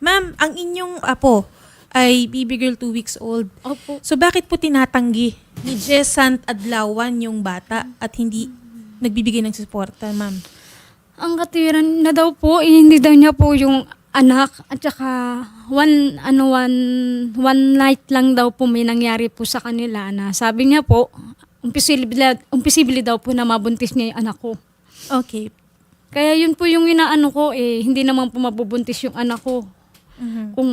Ma'am, ang inyong apo ay baby girl 2 weeks old. Opo. So bakit po tinatanggi ni Jessant Adlawan yung bata at hindi nagbibigay ng suporta, ma'am? Ang katiran na daw po, hindi daw niya po yung anak at saka one night lang daw po may nangyari po sa kanila na sabi niya po, umpisibili daw po na mabuntis niya yung anak ko. Okay. Kaya yun po yung inaano ko hindi naman po mabubuntis yung anak ko kung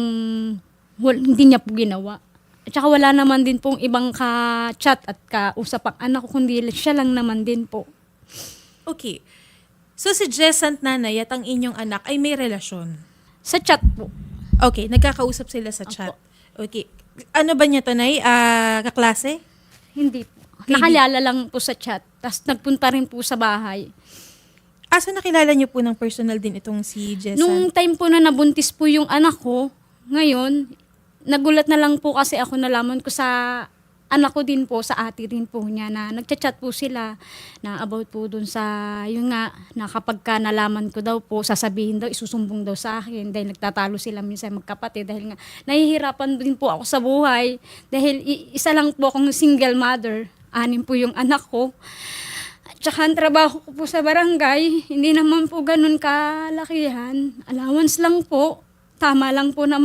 hindi niya po ginawa. At saka wala naman din pong ibang ka-chat at kausap ang anak ko, kundi siya lang naman din po. Okay. So si Jessant nanay at ang inyong anak ay may relasyon. Sa chat po. Okay, nagkakausap sila sa chat. Okay. Ano ba niya to, Nay? Kaklase? Hindi po. Nakalala lang po sa chat. Tapos nagpunta rin po sa bahay. So nakilala niyo po ng personal din itong si Jessant? Nung time po na nabuntis po yung anak ko, ngayon, nagulat na lang po kasi ako nalaman ko sa anak ko din po, sa ate din po niya na nagchat-chat po sila na about po dun sa, yun nga, na kapag ka nalaman ko daw po, sasabihin daw, isusumbong daw sa akin dahil nagtatalo sila minsan magkapatid dahil nga nahihirapan din po ako sa buhay dahil isa lang po akong single mother, 6 po yung anak ko. Tsaka ang trabaho ko po sa barangay, hindi naman po ganun kalakihan. Allowance lang po. Tama lang po na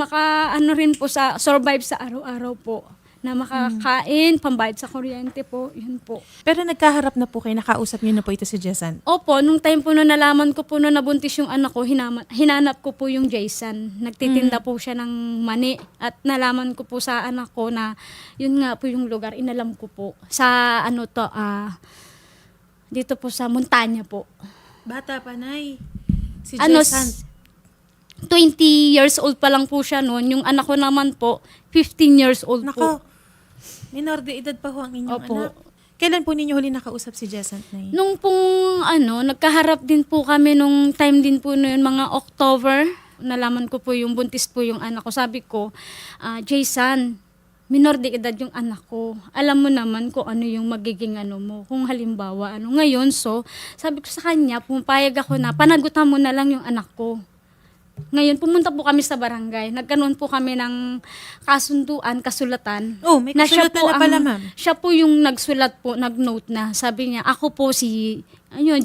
rin po sa survive sa araw-araw po. Na makakain, pambayad sa kuryente po, yun po. Pero nagkaharap na po kayo, nakausap niyo na po ito si Jessant? Opo, nung time po na nalaman ko po na nabuntis yung anak ko, hinanap ko po yung Jason. Nagtitinda po siya ng mani. At nalaman ko po sa anak ko na yun nga po yung lugar, inalam ko po. Sa dito po sa Montanya po. Bata pa, Nay. Si Ano, Jessant. 20 years old pa lang po siya noon. Yung anak ko naman po, 15 years old Nako, po. minor de edad pa ho ang inyong Opo. anak. Kailan po ninyo huli nakausap si Jessant, Nay? Nung pong nagkaharap din po kami nung time din po noon, mga October, nalaman ko po yung buntis po yung anak ko. Sabi ko, Jason, minor de edad yung anak ko. Alam mo naman kung ano yung magiging mo. Kung halimbawa, ngayon, so, sabi ko sa kanya, pumapayag ako na, panagutan mo na lang yung anak ko. Ngayon, pumunta po kami sa barangay. Nagkaroon po kami ng kasulatan. Oh, may Na siya kasulatan po na pala, ma'am. Siya po yung nagsulat po, nag-note na. Sabi niya, ako po si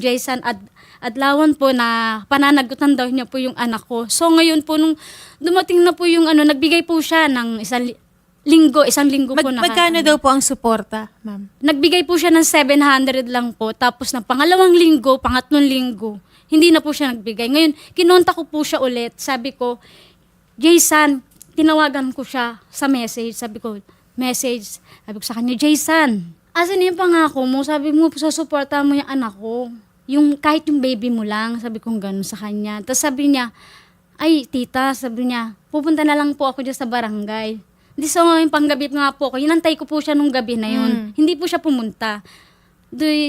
Jason Adlawan po na pananagutan daw niya po yung anak ko. So ngayon po, nung dumating na po yung nagbigay po siya ng isang linggo po na. Magkano daw po ang suporta, ma'am? Nagbigay po siya ng 700 lang po. Tapos ng pangalawang linggo, pangatlong linggo, hindi na po siya nagbigay. Ngayon, kinonta ko po siya ulit. Sabi ko, Jason, tinawagan ko siya sa message. Sabi ko sa kanya, Jason, asan yung pangako mo? Sabi mo, susuporta mo yung anak ko. Kahit yung baby mo lang, sabi ko gano'n sa kanya. Tapos sabi niya, ay tita, sabi niya, pupunta na lang po ako dyan sa barangay. Hindi so ngayon panggabi nga po ako. Hinantay ko po siya nung gabi na yun. Hindi po siya pumunta.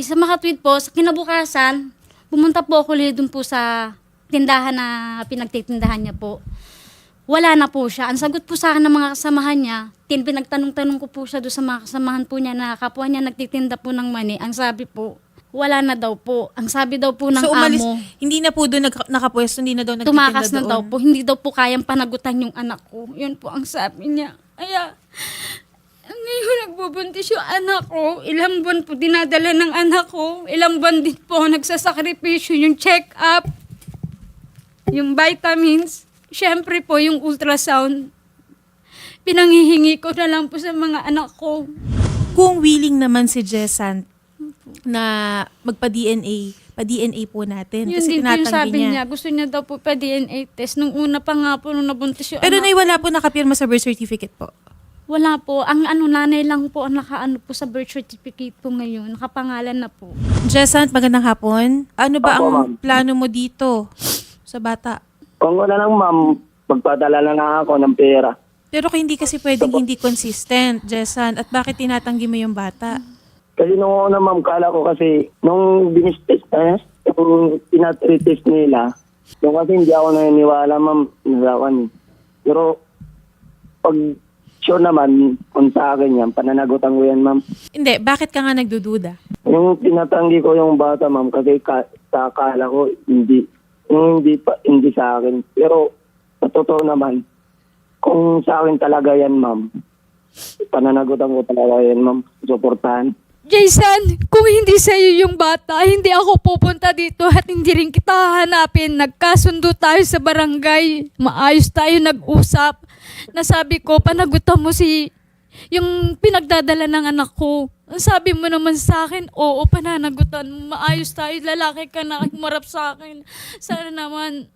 Sa makatwid po, sa kinabukasan, pumunta po ako ulit dun po sa tindahan na pinagtitindahan niya po. Wala na po siya. Ang sagot po sa akin ng mga kasamahan niya, pinagtanong-tanong ko po siya doon sa mga kasamahan po niya na kapwa niya nagtitinda po ng mani. Ang sabi po, wala na daw po. Ang sabi daw po ng So umalis, amo, hindi na po doon nakapwesto, hindi na daw nagtitinda tumakas na doon. daw po. Hindi daw po kayang panagutan yung anak ko. Yun po ang sabi niya. Kaya, ngayon nagbubuntis yung anak ko. Ilang buwan po dinadala ng anak ko. Ilang buwan din po nagsasakripisyo yung check-up, yung vitamins. Siyempre po yung ultrasound. Pinanghihingi ko na lang po sa mga anak ko. Kung willing naman si Jessant na magpa-DNA, pa-DNA po natin. Yun Kasi din po yung tinatanggi sabi niya. niya. Gusto niya daw po pa DNA test. Nung una pa nga po, nung nabuntis yung Pero anak. Nay, wala po nakapirma sa birth certificate po. Wala po. Ang nanay lang po ang nakaano po sa birth certificate po ngayon. Nakapangalan na po. Jessant, magandang hapon. Ano ba Opo, ang ma'am. plano mo dito sa bata? Kung wala lang ma'am, magpadala na lang ako ng pera. Pero hindi kasi pwedeng hindi consistent, Jessant. At bakit tinatanggi mo yung bata? Kasi nung una ma'am, kala ko kasi, nung binistest yung tinatritest nila, nung kasi hindi ako naniniwala ma'am, nasawan. Pero, pag sure naman, kung sa akin yan, pananagutan ko yan ma'am. Hindi, bakit ka nga nagdududa? Yung tinatanggi ko yung bata ma'am, kasi sa akala ko, hindi sa akin. Pero, sa totoo naman, kung sa akin talaga yan, ma'am, pananagutan ko talaga yan, ma'am. Suportahan. Jason, kung hindi sa'yo yung bata, hindi ako pupunta dito at hindi rin kita hahanapin. Nagkasundo tayo sa barangay. Maayos tayo nag-usap. Nasabi ko, panagutan mo yung pinagdadala ng anak ko. Ang sabi mo naman sa akin, oo, pananagutan mo. Maayos tayo, lalaki ka na, marap sa akin. Sana naman,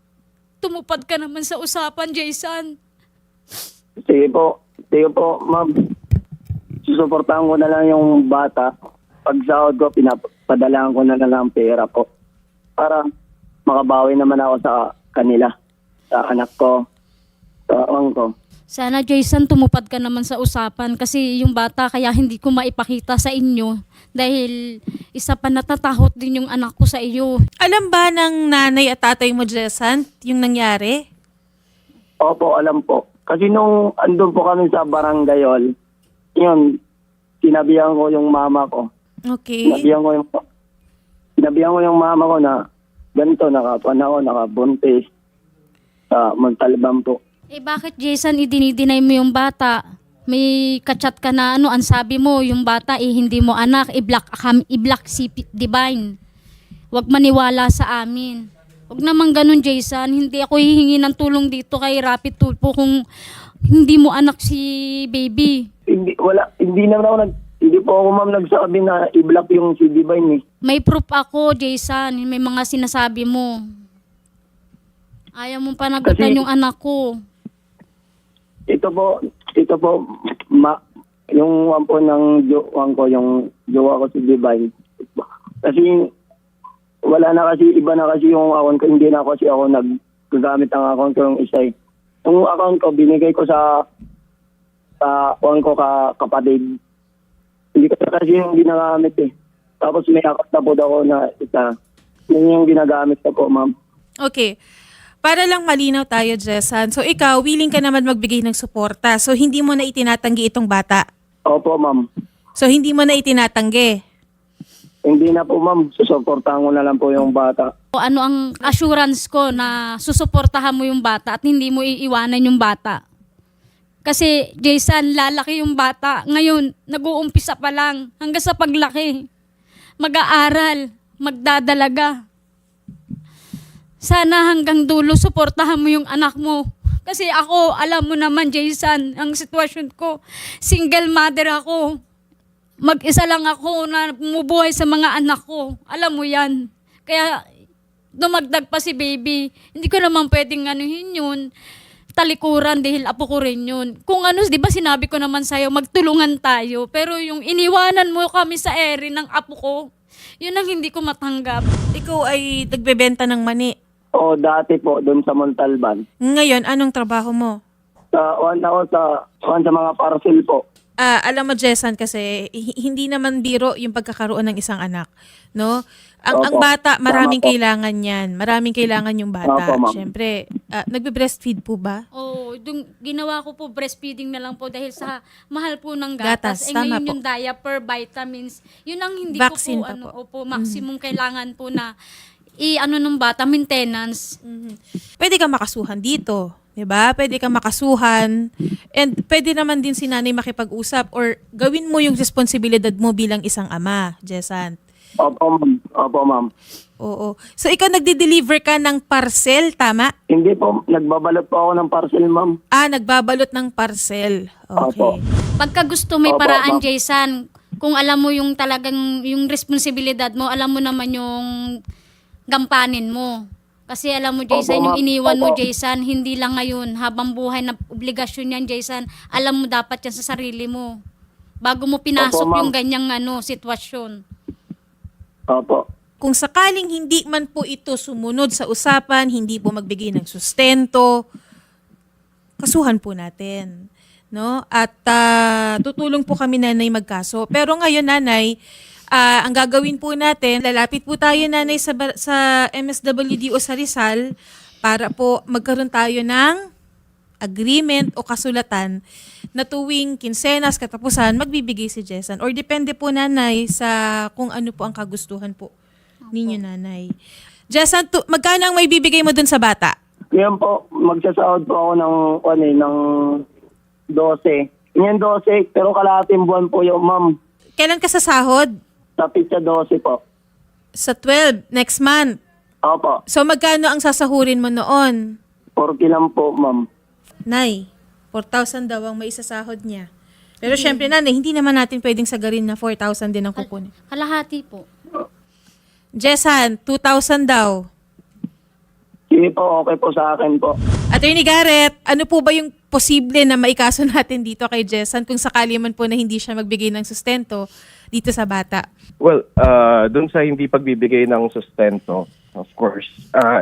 tumupad ka naman sa usapan, Jason. Sige po, ma'am. Susuportahan ko na lang yung bata. Pag sahod ko, pinapadalahan ko na lang ang pera ko. Para makabawi naman ako sa kanila. Sa anak ko. Sa awang ko. Sana, Jason, tumupad ka naman sa usapan kasi yung bata kaya hindi ko maipakita sa inyo dahil isa pa natatakot din yung anak ko sa iyo. Alam ba ng nanay at tatay mo, Jesant, yung nangyari? Opo, alam po. Kasi nung andun po kami sa barangay hall, yun, sinabihan ko yung mama ko. Okay. Sinabihan ko yung mama ko na ganito, nakabuntis sa Montalban po. Eh bakit, Jason, idinideny mo yung bata? May kachat ka na ang sabi mo, yung bata hindi mo anak, i-block si Divine. Huwag maniwala sa amin. Huwag naman ganun, Jason. Hindi ako hihingi ng tulong dito kay Rapid Tulpo kung hindi mo anak si baby. Hindi po ako, ma'am, nagsabi na i-block yung si Divine eh. May proof ako, Jason. May mga sinasabi mo. Ayaw mong panagutan Kasi- yung anak ko. Ito po, yung one po ng yung jowa ko si Divine. Kasi wala na kasi, iba na kasi yung account ko, hindi na kasi ako naggagamit ang account ko yung isa eh. Yung account ko, binigay ko sa account ko kapatid. Hindi ko kasi yung ginagamit eh. Tapos may account na po ako na isa. Yun yung ginagamit ko po, ma'am. Okay. Para lang malinaw tayo, Jessan. So ikaw, willing ka naman magbigay ng suporta. So hindi mo na itinatanggi itong bata. Opo, ma'am. So hindi mo na itinatanggi. Hindi na po, ma'am. Susuportahan ko na lang po yung bata. O ano ang assurance ko na susuportahan mo yung bata at hindi mo iiwanan yung bata? Kasi, Jason, lalaki yung bata. Ngayon, nag-uumpisa pa lang hanggang sa paglaki. Mag-aaral, magdadalaga. Sana hanggang dulo, suportahan mo yung anak mo. Kasi ako, alam mo naman, Jason, ang sitwasyon ko, single mother ako. Mag-isa lang ako na bumubuhay sa mga anak ko. Alam mo yan. Kaya, dumagdag pa si baby. Hindi ko naman pwedeng anuhin yun. Talikuran dahil apo ko rin yun. Kung ano, di ba sinabi ko naman sa'yo, magtulungan tayo. Pero yung iniwanan mo kami sa ere ng apo ko, yun ang hindi ko matanggap. Ikaw ay nagbebenta ng mani. O dati po, doon sa Montalban. Ngayon, anong trabaho mo? Sa mga parcel po. Alam mo, Jessan, kasi hindi naman biro yung pagkakaroon ng isang anak, no? Ang Opo. bata, maraming Tama po. kailangan yan. Maraming kailangan yung bata. Opo, ma'am. Siyempre, nagbe-breastfeed po ba? Oo, ginawa ko po breastfeeding na lang po dahil sa mahal po ng Gatas, gatas. tama Ngayon po. yung diaper, vitamins, yun ang hindi Vaccine ko pa po, po. maximum kailangan po na ng bata, maintenance. Pwede kang makasuhan dito. 'Di ba? Pwede kang makasuhan. And pwede naman din si nanay makipag-usap or gawin mo yung responsibilidad mo bilang isang ama, Jessan. Opo, ma'am. Opo, ma'am. Oo. So ikaw nagde-deliver ka ng parcel, tama? Hindi po, nagbabalot po ako ng parcel, ma'am. Nagbabalot ng parcel. Okay. Opo. Pagka gusto may Opo, paraan, ma'am. Jason, kung alam mo yung talagang yung responsibilidad mo, alam mo naman yung gampanin mo. Kasi alam mo, Jason, Opo, yung ma'am. iniwan mo, Opo. Jason, hindi lang ngayon, habang buhay na obligasyon yan, Jason. Alam mo dapat yan sa sarili mo. Bago mo pinasok Opo, ma'am. yung ganyang sitwasyon. Opo. Kung sakaling hindi man po ito sumunod sa usapan, hindi po magbigay ng sustento, kasuhan po natin. No? At tutulong po kami, nanay, magkaso. Pero ngayon, nanay, ang gagawin po natin, lalapit po tayo, nanay, sa MSWDO sa Rizal para po magkaroon tayo ng agreement o kasulatan na tuwing kinsenas, katapusan, magbibigay si Jessan. Or depende po, nanay, sa kung ano po ang kagustuhan po ninyo, nanay. Jessan, magkano ang may bibigay mo dun sa bata? Ngayon po, magsasahod po ako ng 12. Ngayon 12, pero kalahating buwan po yung ma'am. Kailan ka sasahod? Sa pizza 12 po. Sa 12, next month. Opo, So magkano ang sasahurin mo noon? 40 lang po ma'am. Nay, 4,000 daw ang maisasahod niya. Pero syempre nanay, hindi naman natin pwedeng sagarin na 4,000 din ang kukunin. Kalahati po. Jessan, 2,000 daw. Sige po, okay po sa akin po. Attorney Garrett, ano po ba yung posible na maikaso natin dito kay Jessan kung sakali man po na hindi siya magbigay ng sustento dito sa bata? Well, dun sa hindi pagbibigay ng sustento, of course,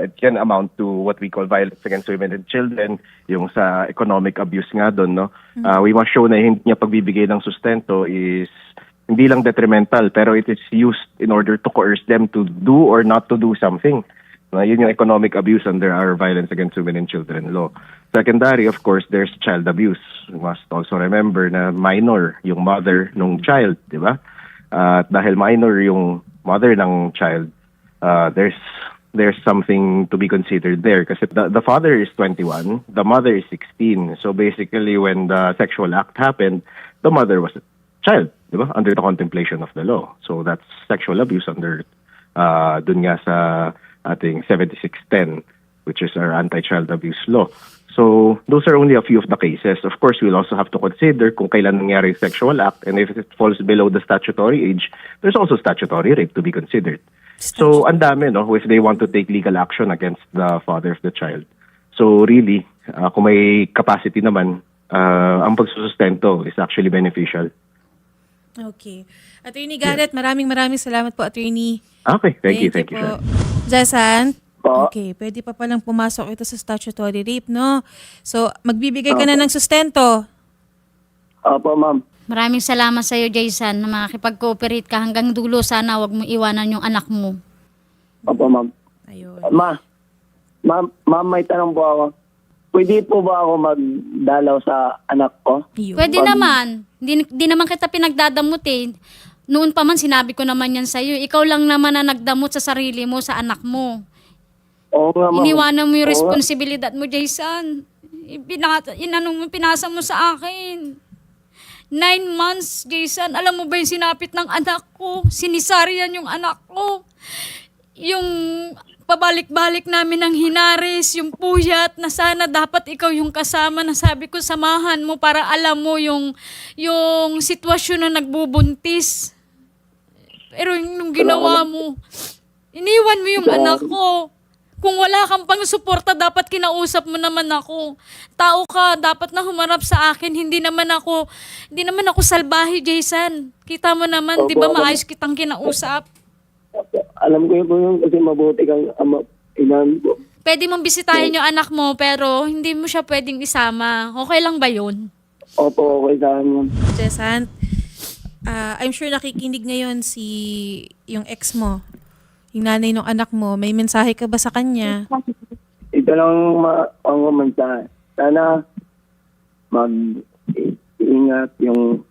it can amount to what we call violence against women and children, yung sa economic abuse nga dun, no? We must show na hindi niya pagbibigay ng sustento is hindi lang detrimental, pero it is used in order to coerce them to do or not to do something. Yun yung economic abuse under our violence against women and children law. Secondary, of course, there's child abuse. We must also remember na minor yung mother ng child, di ba? At dahil minor yung mother ng child, there's something to be considered there kasi the father is 21, the mother is 16. So basically, when the sexual act happened, the mother was a child, di ba? Under the contemplation of the law. So that's sexual abuse under dun nga sa ating 7610, which is our anti-child abuse law. So those are only a few of the cases. Of course, we'll also have to consider kung kailan nangyari yung sexual act, and if it falls below the statutory age, there's also statutory rape to be considered. So ang dami, no, if they want to take legal action against the father of the child. So really, kung may capacity naman, ang pagsusustento is actually beneficial. Okay. Attorney Garrett, maraming salamat po, Attorney. Okay, thank you, sir. po. Jessan? Po. Okay, pwede pa palang pumasok ito sa statutory rape, no? So, magbibigay ka na ng sustento. Opo ma'am. Maraming salamat sa iyo, Jason, na makakipag-cooperate ka hanggang dulo. Sana wag mo iwanan yung anak mo. Opo ma'am. Ayun. Ma'am, may tanong po ako. Pwede po ba ako magdalaw sa anak ko? Ayun. Pwede naman. Di naman kita pinagdadamot eh. Noon pa man sinabi ko naman yan sa iyo. Ikaw lang naman na nagdamot sa sarili mo, sa anak mo. Oo nga ma'am. Iniwanan mo yung Oo nga. responsibilidad mo, Jason. Pinasa mo sa akin. 9 months, Jason. Alam mo ba yung sinapit ng anak ko? Sinisarian yung anak ko. Yung pabalik-balik namin ng hinaris, yung puyat na sana dapat ikaw yung kasama na sabi ko samahan mo para alam mo yung sitwasyon na nagbubuntis. Pero yung ginawa mo, iniwan mo yung anak ko. Kung wala kang pang suporta, dapat kinausap mo naman ako. Tao ka, dapat na humarap sa akin. Hindi naman ako salbahe, Jason. Kita mo naman, di ba maayos kitang kinausap? Alam ko yun po yun kasi mabuti kang ama, inan po. Pwede mong bisitahin yung anak mo, pero hindi mo siya pwedeng isama. Okay lang ba yun? Opo, okay sa akin. Jessan, I'm sure nakikinig ngayon yung ex mo, yung nanay ng anak mo. May mensahe ka ba sa kanya? Ito lang ang mensahe. Sana mag-ingat yung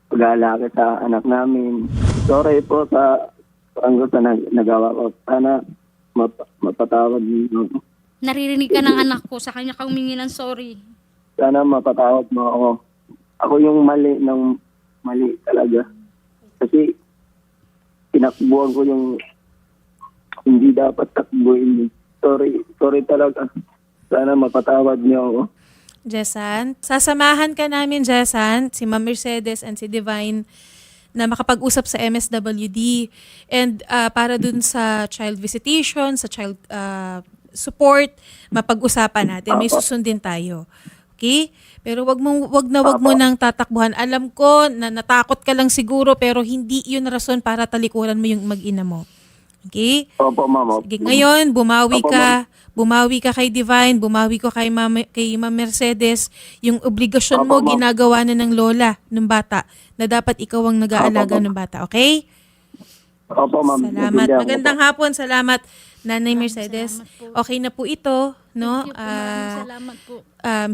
pag-aalala sa anak namin. Sorry po sa nagawa ko. Sana mapatawad mo. Naririnig ka ng anak ko, sa kanya ka humingi ng sorry. Sana mapatawad mo ako. Ako yung mali talaga. Kasi tinakbuhan ko yung hindi dapat takbuhin. Sorry talaga. Sana mapatawad niyo ako. Jessan, sasamahan ka namin, Jessan, si Ma'am Mercedes and si Divine, na makapag-usap sa MSWD. And para dun sa child visitation, sa child support, mapag-usapan natin. May susundin tayo. Okay? Pero wag mo nang tatakbuhan. Alam ko na natakot ka lang siguro, pero hindi yun rason para talikuran mo yung mag-ina mo. Okay? Opo, ma'am. Sige, ngayon, bumawi ka kay Divine, bumawi ko kay Ma'am Mercedes. Yung obligasyon mo, Opo, ma'am. ginagawa na ng lola, ng bata, na dapat ikaw ang nag-aalaga ng bata. Okay? Opo, ma'am. Salamat. Naiintindihan ko Magandang po. hapon. Salamat, Nanay Mercedes. salamat po. Okay na po ito. No? Thank you po, maraming salamat po.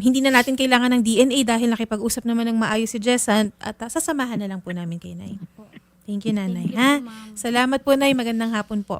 Hindi na natin kailangan ng DNA dahil nakipag-usap naman ng maayos si Jessan at sasamahan na lang po namin kay Nay. Thank you, Nanay. Thank you po, ma'am. Salamat po, Nay. Magandang hapon po.